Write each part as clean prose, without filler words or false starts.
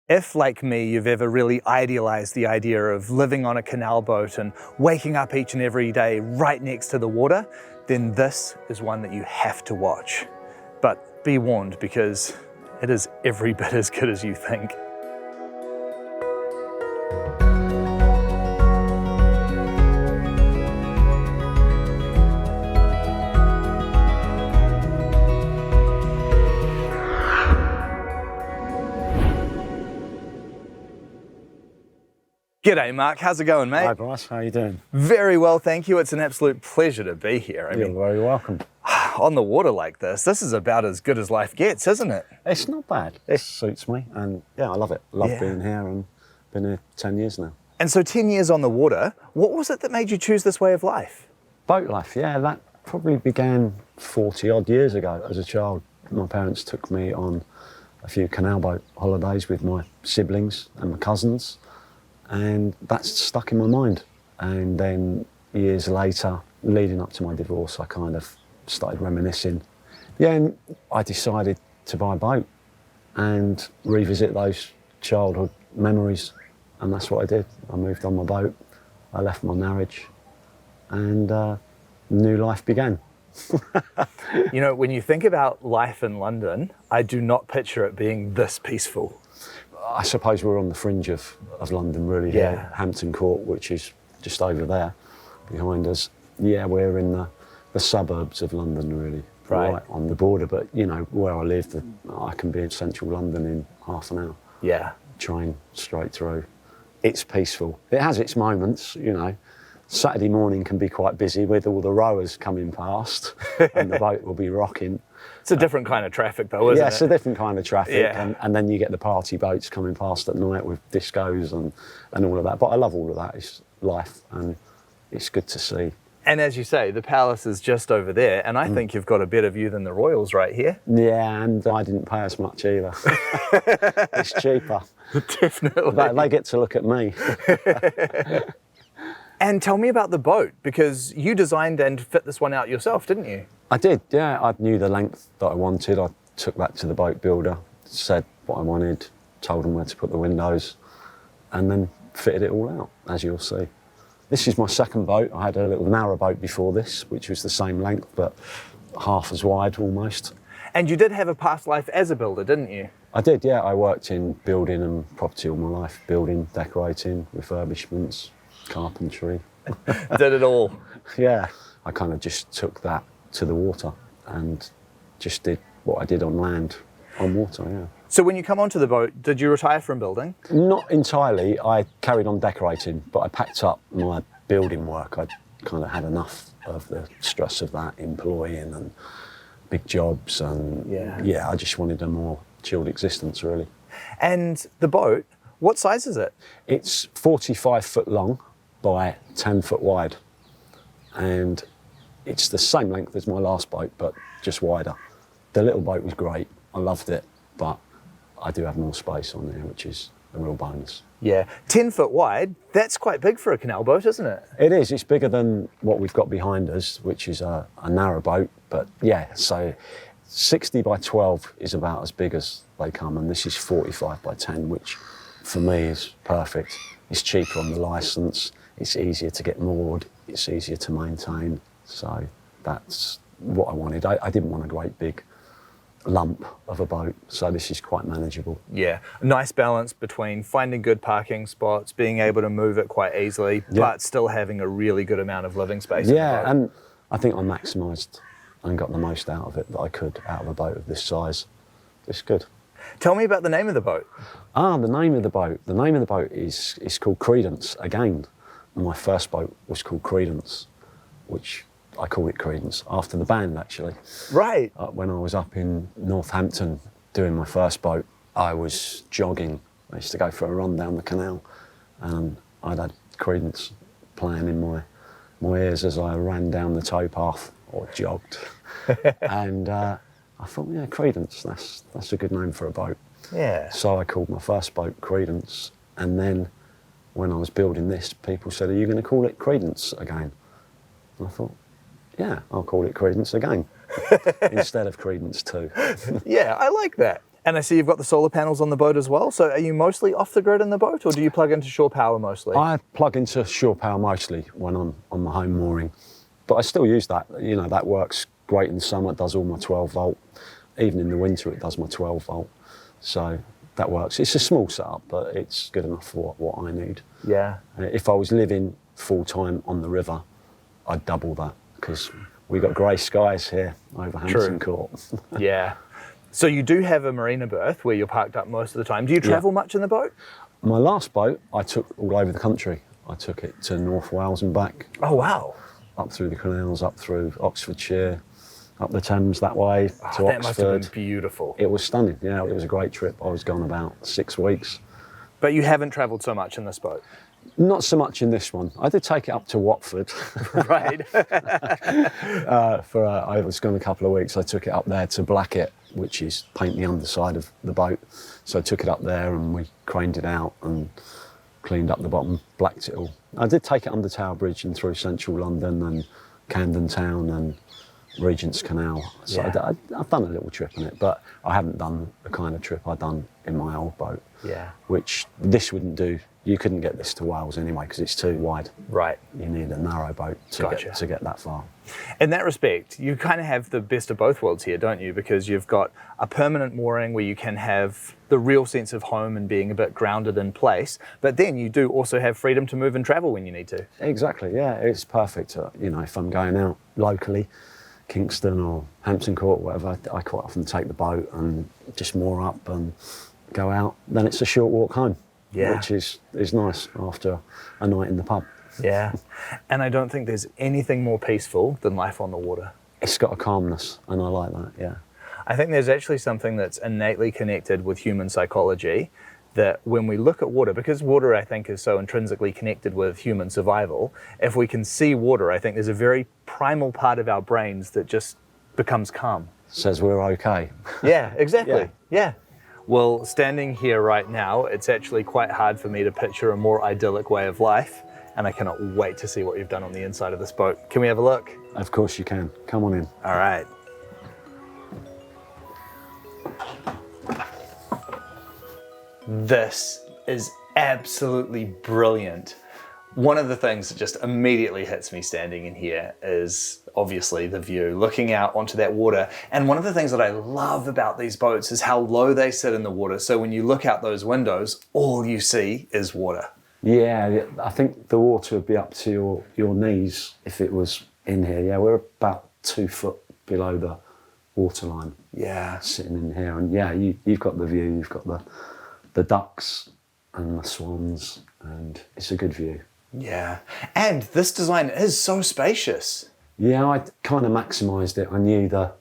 If, like me, you've ever really idealized the idea of living on a canal boat and waking up each and every day right next to the water, then this is one that you have to watch. But be warned, because it is every bit as good as you think. G'day Mark, how's it going, mate? Hi Bryce, how are you doing? Very well, thank you. It's an absolute pleasure to be here. You're very welcome. On the water like this is about as good as life gets, isn't it? It's not bad. It suits me, and yeah, I love it. Love being here, and been here 10 years now. And so 10 years on the water, what was it that made you choose this way of life? Boat life, yeah, that probably began 40 odd years ago. As a child, my parents took me on a few canal boat holidays with my siblings and my cousins, and that's stuck in my mind. And then years later, leading up to my divorce, I kind of started reminiscing. Yeah, and I decided to buy a boat and revisit those childhood memories, and that's what I did. I moved on my boat, I left my marriage, and new life began. You know, when you think about life in London, I do not picture it being this peaceful. I suppose we're on the fringe of London, really. Yeah. Here. Hampton Court, which is just over there behind us. Yeah, we're in the suburbs of London, really. Right on the border, but you know, where I live, I can be in central London in half an hour. Yeah. Train straight through. It's peaceful. It has its moments, you know. Saturday morning can be quite busy with all the rowers coming past and the boat will be rocking. It's a different kind of traffic though, isn't it? Yeah, it's a different kind of traffic, Yeah. and then you get the party boats coming past at night with discos and all of that. But I love all of that. It's life, and it's good to see. And as you say, the palace is just over there, and I think you've got a better view than the Royals right here. Yeah, and I didn't pay as much either. It's cheaper. Definitely. They get to look at me. And tell me about the boat, because you designed and fit this one out yourself, didn't you? I did, yeah. I knew the length that I wanted. I took that to the boat builder, said what I wanted, told him where to put the windows, and then fitted it all out, as you'll see. This is my second boat. I had a little narrow boat before this, which was the same length, but half as wide almost. And you did have a past life as a builder, didn't you? I did, yeah. I worked in building and property all my life, building, decorating, refurbishments, carpentry. Did it all. Yeah. I kind of just took that to the water and just did what I did on land, on water, yeah. So when you come onto the boat, did you retire from building? Not entirely. I carried on decorating, but I packed up my building work. I kind of had enough of the stress of that, employing and big jobs, and yeah, I just wanted a more chilled existence, really. And the boat, what size is it? It's 45 foot long by 10 foot wide, and it's the same length as my last boat, but just wider. The little boat was great. I loved it, but I do have more space on there, which is a real bonus. Yeah, 10 foot wide, that's quite big for a canal boat, isn't it? It is. It's bigger than what we've got behind us, which is a narrow boat. But yeah, so 60 by 12 is about as big as they come, and this is 45 by 10, which for me is perfect. It's cheaper on the licence, it's easier to get moored, it's easier to maintain. So that's what I wanted. I didn't want a great big lump of a boat, so this is quite manageable. Yeah, a nice balance between finding good parking spots, being able to move it quite easily, but still having a really good amount of living space. Yeah, and I think I maximised and got the most out of it that I could out of a boat of this size. It's good. Tell me about the name of the boat. The name of the boat. The name of the boat is called Credence. Again, my first boat was called Credence, which I call it Credence after the band, actually. Right. When I was up in Northampton doing my first boat, I was jogging. I used to go for a run down the canal, and I'd had Credence playing in my ears as I ran down the towpath or jogged. And I thought, yeah, Credence, that's a good name for a boat. Yeah. So I called my first boat Credence, and then when I was building this, people said, are you going to call it Credence again? And I thought, yeah, I'll call it Credence again, instead of Credence 2. Yeah, I like that. And I see you've got the solar panels on the boat as well. So are you mostly off the grid in the boat, or do you plug into shore power mostly? I plug into shore power mostly when I'm on my home mooring, but I still use that. You know, that works great in the summer. It does all my 12 volt. Even in the winter, it does my 12 volt. So that works. It's a small setup, but it's good enough for what I need. Yeah. If I was living full time on the river, I'd double that, because we got grey skies here over Hampton Court. Yeah. So you do have a marina berth where you're parked up most of the time. Do you travel much in the boat? My last boat, I took all over the country. I took it to North Wales and back. Oh, wow. Up through the Canals, up through Oxfordshire, up the Thames that way to Oxford. That must have been beautiful. It was stunning, yeah. It was a great trip. I was gone about 6 weeks. But you haven't travelled so much in this boat? Not so much in this one. I did take it up to Watford. Right. I was gone a couple of weeks. I took it up there to black it, which is paint the underside of the boat. So I took it up there and we craned it out and cleaned up the bottom, blacked it all. I did take it under Tower Bridge and through central London and Camden Town and Regent's Canal. So I've done a little trip in it, but I haven't done the kind of trip I've done in my old boat. Yeah. Which this wouldn't do. You couldn't get this to Wales anyway because it's too wide. Right. You need a narrow boat to get that far. In that respect, you kind of have the best of both worlds here, don't you? Because you've got a permanent mooring where you can have the real sense of home and being a bit grounded in place, but then you do also have freedom to move and travel when you need to. Exactly, yeah. It's perfect. You know, if I'm going out locally, Kingston or Hampton Court, whatever, I quite often take the boat and just moor up and go out. Then it's a short walk home, which is nice after a night in the pub. Yeah, and I don't think there's anything more peaceful than life on the water. It's got a calmness, and I like that, yeah. I think there's actually something that's innately connected with human psychology, that when we look at water, because water I think is so intrinsically connected with human survival, if we can see water, I think there's a very primal part of our brains that just becomes calm. Says we're okay. Yeah, exactly, yeah. Well, standing here right now, it's actually quite hard for me to picture a more idyllic way of life, and I cannot wait to see what you've done on the inside of this boat. Can we have a look? Of course you can. Come on in. All right. This is absolutely brilliant. One of the things that just immediately hits me standing in here is obviously the view, looking out onto that water. And one of the things that I love about these boats is how low they sit in the water. So when you look out those windows, all you see is water. Yeah, I think the water would be up to your knees if it was in here. Yeah, we're about 2 foot below the waterline. Yeah. Sitting in here. And yeah, you've got the view, you've got the ducks and the swans, and it's a good view. Yeah, and this design is so spacious. Yeah, I kind of maximised it. I knew the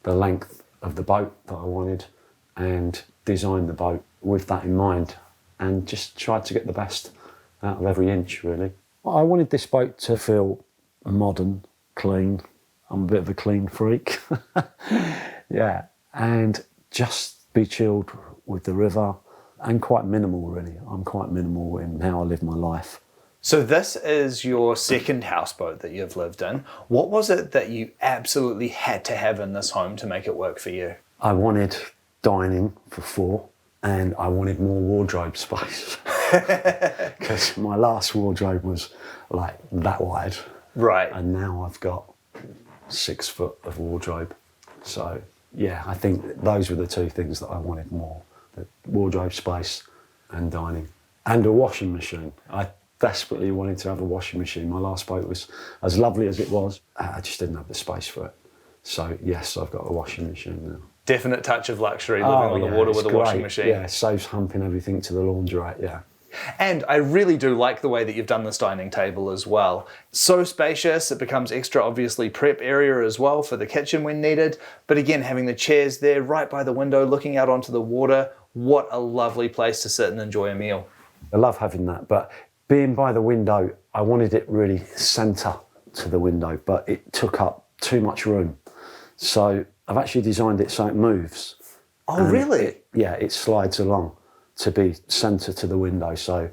length of the boat that I wanted and designed the boat with that in mind and just tried to get the best out of every inch, really. I wanted this boat to feel modern, clean. I'm a bit of a clean freak. Yeah, and just be chilled with the river and quite minimal, really. I'm quite minimal in how I live my life. So this is your second houseboat that you've lived in. What was it that you absolutely had to have in this home to make it work for you? I wanted dining for 4 and I wanted more wardrobe space. Because my last wardrobe was like that wide. Right. And now I've got 6 foot of wardrobe. So yeah, I think those were the 2 things that I wanted more. The wardrobe space and dining. And a washing machine. I desperately wanted to have a washing machine. My last boat was as lovely as it was. I just didn't have the space for it. So yes, I've got a washing machine now. Definite touch of luxury living on the water with a washing machine. Yeah, it saves humping everything to the laundrette, yeah. And I really do like the way that you've done this dining table as well. So spacious, it becomes extra obviously prep area as well for the kitchen when needed. But again, having the chairs there right by the window, looking out onto the water, what a lovely place to sit and enjoy a meal. I love having that, but being by the window, I wanted it really centre to the window, but it took up too much room. So I've actually designed it so it moves. Oh, really? It slides along to be centre to the window, so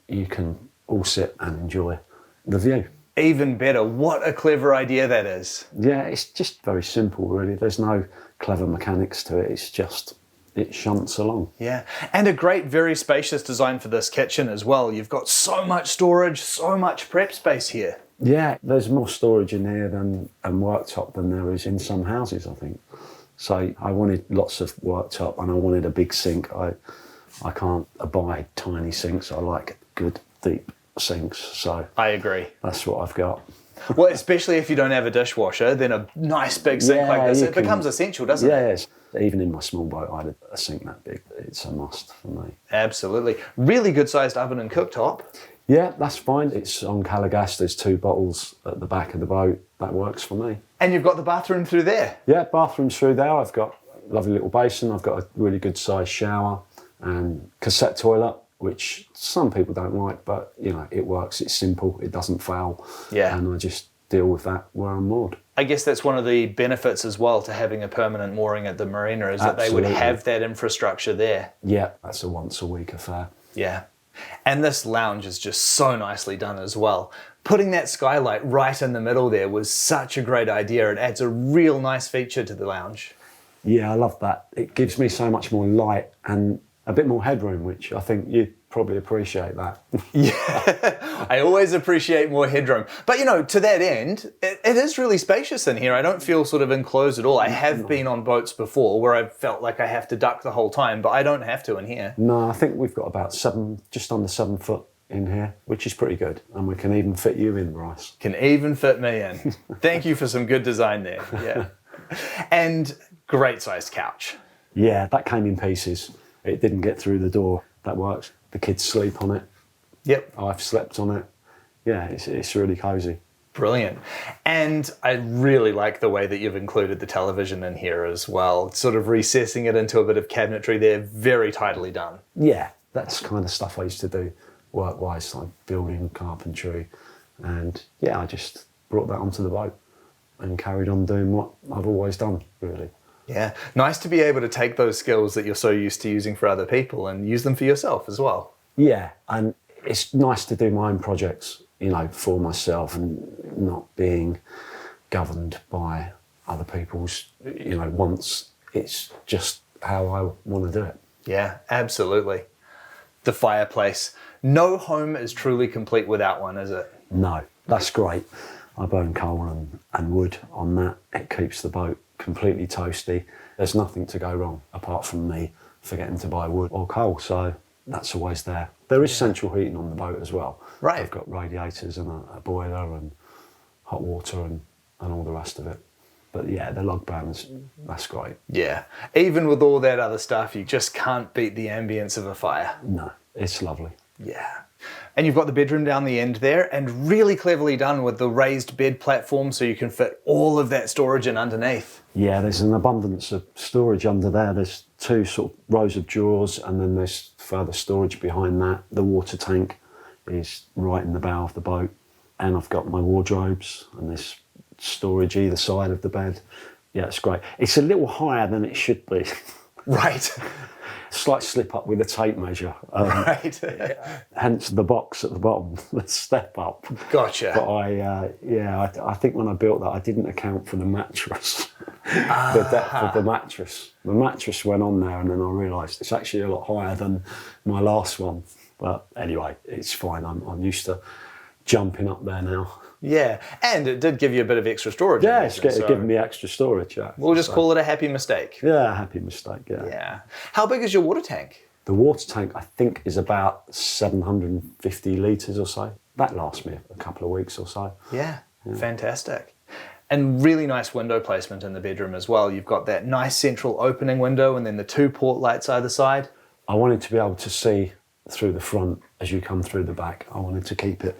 you can all sit and enjoy the view. Even better. What a clever idea that is. Yeah, it's just very simple, really. There's no clever mechanics to it. It's just it shunts along. Yeah, and a great, very spacious design for this kitchen as well. You've got so much storage, so much prep space here. Yeah, there's more storage in here and worktop than there is in some houses, I think. So I wanted lots of worktop and I wanted a big sink. I can't abide tiny sinks. I like good, deep sinks. So I agree. That's what I've got. Well, especially if you don't have a dishwasher, then a nice big sink like this, it becomes essential, doesn't it? Yes. Even in my small boat, I had a sink that big. It's a must for me. Absolutely. Really good sized oven and cooktop. Yeah, that's fine. It's on Calagas. There's 2 bottles at the back of the boat. That works for me. And you've got the bathroom through there. Yeah, bathroom's through there. I've got a lovely little basin. I've got a really good sized shower and cassette toilet, which some people don't like, but you know, it works. It's simple. It doesn't fail. Yeah. And I just deal with that where I'm moored. I guess that's one of the benefits as well to having a permanent mooring at the marina is that Absolutely. they would have that infrastructure there. Yeah, that's a once a week affair. Yeah. And this lounge is just so nicely done as well. Putting that skylight right in the middle there was such a great idea. It adds a real nice feature to the lounge. Yeah, I love that. It gives me so much more light and a bit more headroom, which I think you probably appreciate that. Yeah, I always appreciate more headroom. But you know, to that end, it is really spacious in here. I don't feel sort of enclosed at all. I have been on boats before where I've felt like I have to duck the whole time, but I don't have to in here. No, I think we've got about just under 7 foot in here, which is pretty good. And we can even fit you in, Bryce. Can even fit me in. Thank you for some good design there. Yeah. And great sized couch. Yeah, that came in pieces. It didn't get through the door. That works. The kids sleep on it. Yep. I've slept on it. Yeah, it's really cosy. Brilliant. And I really like the way that you've included the television in here as well. Sort of recessing it into a bit of cabinetry there. Very tidily done. Yeah, that's kind of stuff I used to do work-wise, like building, carpentry. And yeah, I just brought that onto the boat and carried on doing what I've always done, really. Yeah, nice to be able to take those skills that you're so used to using for other people and use them for yourself as well. Yeah, and it's nice to do my own projects, you know, for myself and not being governed by other people's, you know, wants. It's just how I want to do it. Yeah, absolutely. The fireplace. No home is truly complete without one, is it? No, that's great. I burn coal and wood on that. It keeps the boat completely toasty. There's nothing to go wrong apart from me forgetting to buy wood or coal, so that's always there. There is central heating on the boat as well. Right. I've got radiators and a boiler and hot water and all the rest of it. But yeah, the log burns, that's great. Yeah. Even with all that other stuff, you just can't beat the ambience of a fire. No, it's lovely. Yeah. And you've got the bedroom down the end there, and really cleverly done with the raised bed platform so you can fit all of that storage in underneath. Yeah, there's an abundance of storage under there. There's 2 sort of rows of drawers, and then there's further storage behind that. The water tank is right in the bow of the boat, and I've got my wardrobes, and there's storage either side of the bed. Yeah, it's great. It's a little higher than it should be. Right. Slight slip up with a tape measure. Right. Hence the box at the bottom, the step up. Gotcha. But I think when I built that, I didn't account for the mattress, the depth of the mattress. The mattress went on there, and then I realised it's actually a lot higher than my last one. But anyway, it's fine. I'm used to jumping up there now. Yeah, and it did give you a bit of extra storage. Yeah, it's giving me extra storage. Yeah. We'll just call it a happy mistake. Yeah, happy mistake. Yeah. Yeah. How big is your water tank? The water tank, I think, is about 750 litres or so. That lasts me a couple of weeks or so. Yeah, fantastic. And really nice window placement in the bedroom as well. You've got that nice central opening window and then the 2 port lights either side. I wanted to be able to see through the front as you come through the back. I wanted to keep it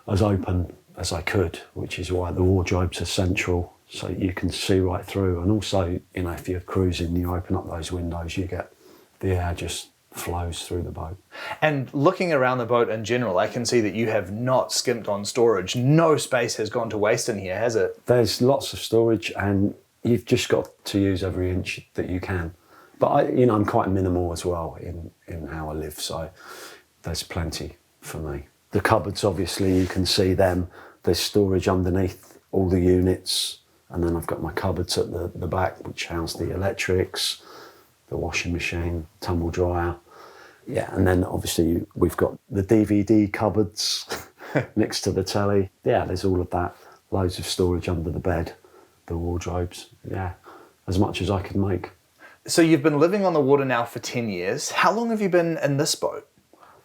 as open as I could, which is why the wardrobes are central, so you can see right through. And also, you know, if you're cruising, you open up those windows, you get the air just flows through the boat. And looking around the boat in general, I can see that you have not skimped on storage. No space has gone to waste in here, has it? There's lots of storage, and you've just got to use every inch that you can. But I'm quite minimal as well in how I live, so there's plenty for me. The cupboards, obviously, you can see them. There's storage underneath all the units, and then I've got my cupboards at the back, which house the electrics, the washing machine, tumble dryer. Yeah, and then obviously we've got the DVD cupboards next to the telly. Yeah, there's all of that. Loads of storage under the bed, the wardrobes. Yeah, as much as I could make. So you've been living on the water now for 10 years. How long have you been in this boat?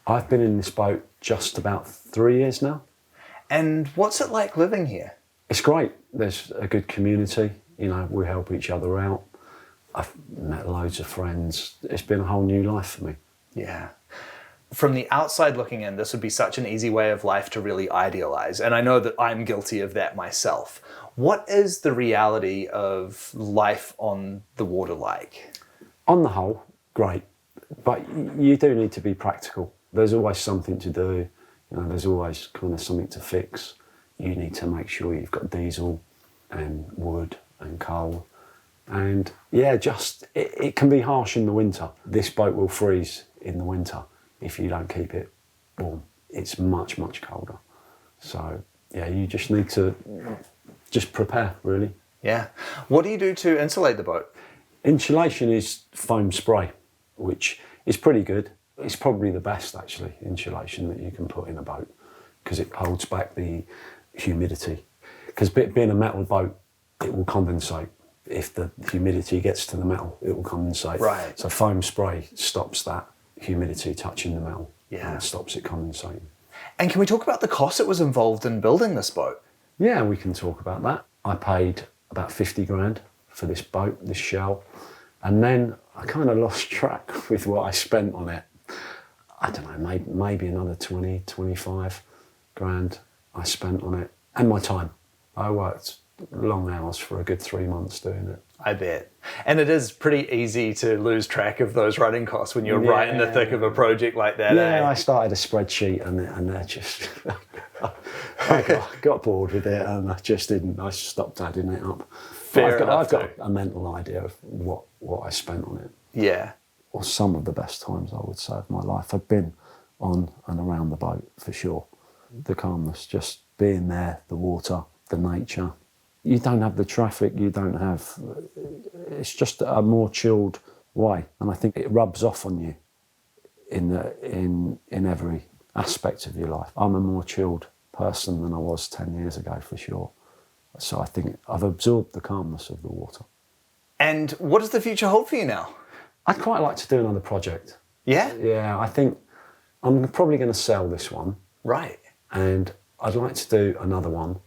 I've been in this boat just about 3 years now. And what's it like living here? It's great. There's a good community. You know, we help each other out. I've met loads of friends. It's been a whole new life for me. Yeah. From the outside looking in, this would be such an easy way of life to really idealize. And I know that I'm guilty of that myself. What is the reality of life on the water like? On the whole, great. But you do need to be practical. There's always something to do. You know, there's always kind of something to fix. You need to make sure you've got diesel and wood and coal. And yeah, it can be harsh in the winter. This boat will freeze in the winter if you don't keep it warm. It's much, much colder. So yeah, you just need to just prepare, really. Yeah. What do you do to insulate the boat? Insulation is foam spray, which is pretty good. It's probably the best, actually, insulation that you can put in a boat because it holds back the humidity. Because being a metal boat, it will condensate. If the humidity gets to the metal, it will condensate. Right. So foam spray stops that humidity touching the metal. Yeah. And stops it condensating. And can we talk about the cost that was involved in building this boat? Yeah, we can talk about that. I paid about 50 grand for this boat, this shell. And then I kind of lost track with what I spent on it. I don't know, maybe another 20, 25 grand I spent on it. And my time. I worked long hours for a good 3 months doing it. I bet. And it is pretty eady to lose track of those running costs when you're right in the thick of a project like that. Yeah, eh? I started a spreadsheet and I just I got bored with it and I just didn't. I stopped adding it up. Fair I've enough got too. a mental idea of what I spent on it. Yeah. Or some of the best times, I would say, of my life. I've been on and around the boat, for sure. The calmness, just being there, the water, the nature. You don't have the traffic, you don't have... It's just a more chilled way. And I think it rubs off on you in every aspect of your life. I'm a more chilled person than I was 10 years ago, for sure. So I think I've absorbed the calmness of the water. And what does the future hold for you now? I'd quite like to do another project. Yeah? Yeah, I think I'm probably going to sell this one. Right. And I'd like to do another one.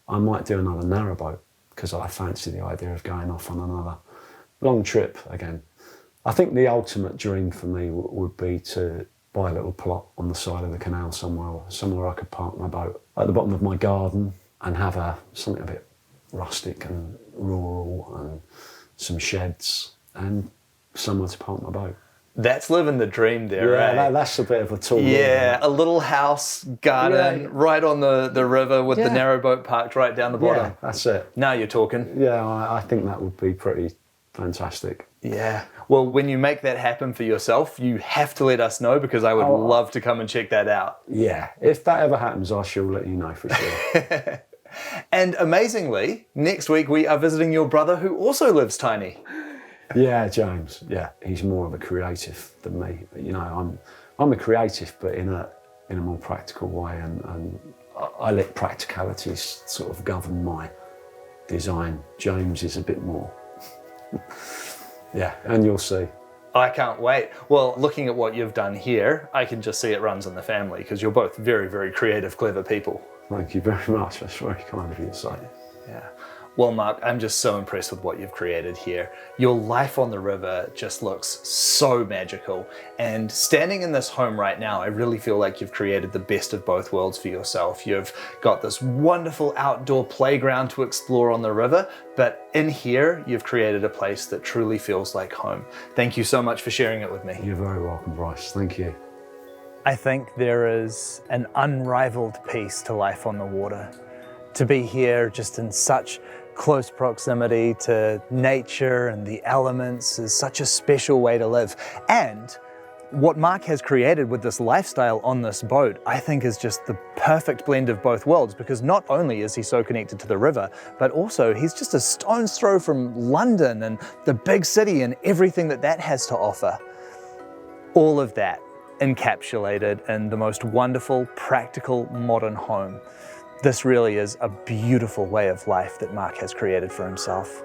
I might do another narrowboat because I fancy the idea of going off on another long trip again. I think the ultimate dream for me would be to buy a little plot on the side of the canal somewhere I could park my boat at the bottom of my garden and have something a bit rustic and rural and some sheds and somewhere to park my boat. That's living the dream there, Yeah, right? that's a bit of a tall Yeah, a little house, garden, Yeah. right on the river with the Yeah. narrowboat parked right down the bottom. Yeah, that's it. Now you're talking. Yeah, I think that would be pretty fantastic. Yeah. Well, when you make that happen for yourself, you have to let us know because I would love to come and check that out. Yeah, if that ever happens, I shall let you know for sure. And amazingly, next week we are visiting your brother who also lives tiny. Yeah, James. Yeah, he's more of a creative than me. You know, I'm a creative, but in a more practical way, and I let practicalities sort of govern my design. James is a bit more. Yeah, and you'll see. I can't wait. Well, looking at what you've done here, I can just see it runs in the family because you're both very, very creative, clever people. Thank you very much. That's very kind of you to say. Yeah. Well, Mark, I'm just so impressed with what you've created here. Your life on the river just looks so magical. And standing in this home right now, I really feel like you've created the best of both worlds for yourself. You've got this wonderful outdoor playground to explore on the river, but in here, you've created a place that truly feels like home. Thank you so much for sharing it with me. You're very welcome, Bryce. Thank you. I think there is an unrivaled peace to life on the water. To be here just in such close proximity to nature and the elements is such a special way to live. And what Mark has created with this lifestyle on this boat, I think is just the perfect blend of both worlds, because not only is he so connected to the river, but also he's just a stone's throw from London and the big city and everything that that has to offer. All of that encapsulated in the most wonderful, practical, modern home. This really is a beautiful way of life that Mark has created for himself.